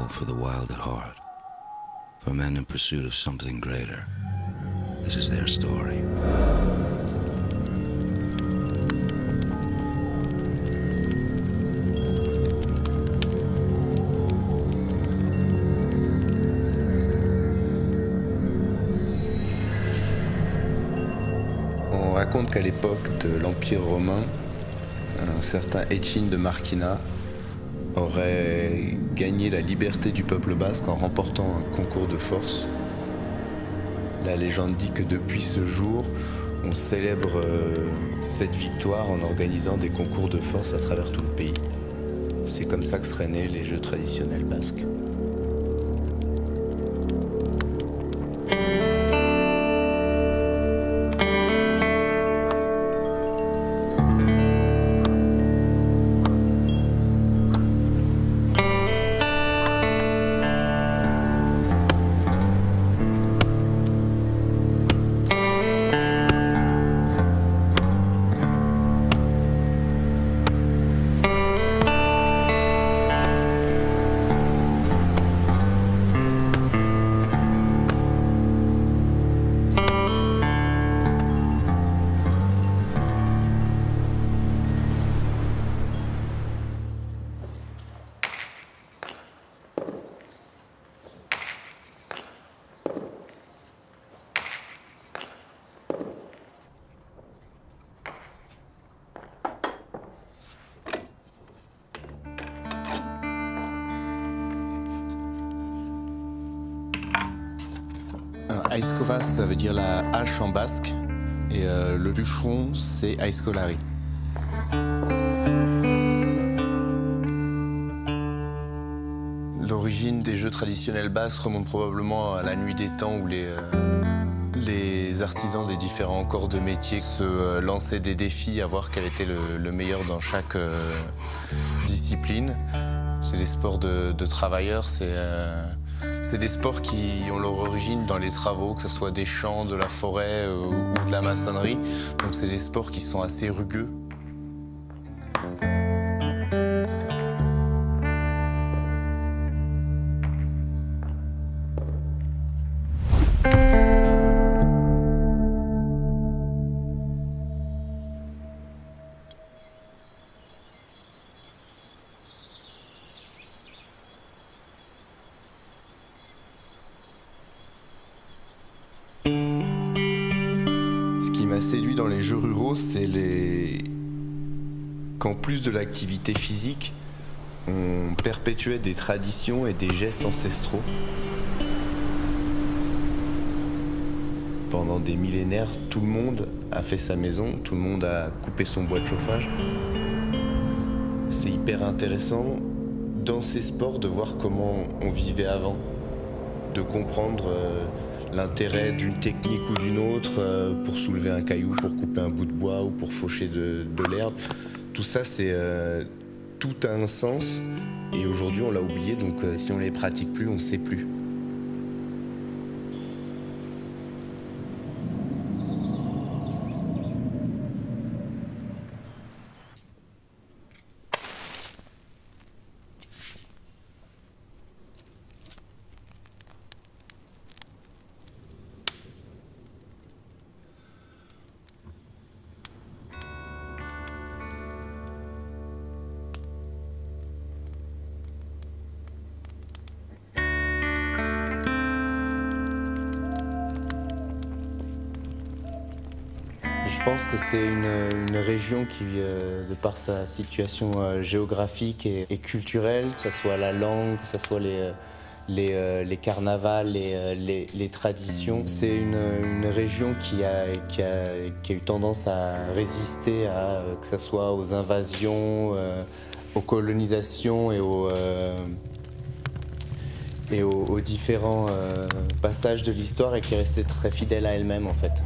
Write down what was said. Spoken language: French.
for the wild at heart, for men in pursuit of something greater. This is their story. On raconte qu'à l'époque de l'Empire romain, un certain Échin de Marquina aurait gagné la liberté du peuple basque en remportant un concours de force. La légende dit que depuis ce jour, on célèbre cette victoire en organisant des concours de force à travers tout le pays. C'est comme ça que seraient nés les jeux traditionnels basques. Aizkoras, ça veut dire la hache en basque, et le bûcheron, c'est Aizkolari. L'origine des jeux traditionnels basques remonte probablement à la nuit des temps où les artisans des différents corps de métier se lançaient des défis à voir quel était le meilleur dans chaque discipline. C'est des sports de travailleurs, c'est des sports qui ont leur origine dans les travaux, que ce soit des champs, de la forêt ou de la maçonnerie. Donc c'est des sports qui sont assez rugueux. Ce qui m'a séduit dans les jeux ruraux, c'est qu'en plus de l'activité physique, on perpétuait des traditions et des gestes ancestraux. Pendant des millénaires, tout le monde a fait sa maison, tout le monde a coupé son bois de chauffage. C'est hyper intéressant dans ces sports de voir comment on vivait avant, de comprendre l'intérêt d'une technique ou d'une autre pour soulever un caillou, pour couper un bout de bois ou pour faucher de l'herbe. Tout ça, tout a un sens et aujourd'hui on l'a oublié, donc si on les pratique plus, on ne sait plus. Je pense que c'est une région qui, de par sa situation géographique et culturelle, que ce soit la langue, que ce soit les carnavals, les traditions, c'est une région qui a eu tendance à résister que ce soit aux invasions, aux colonisations et aux différents passages de l'histoire et qui est restée très fidèle à elle-même en fait.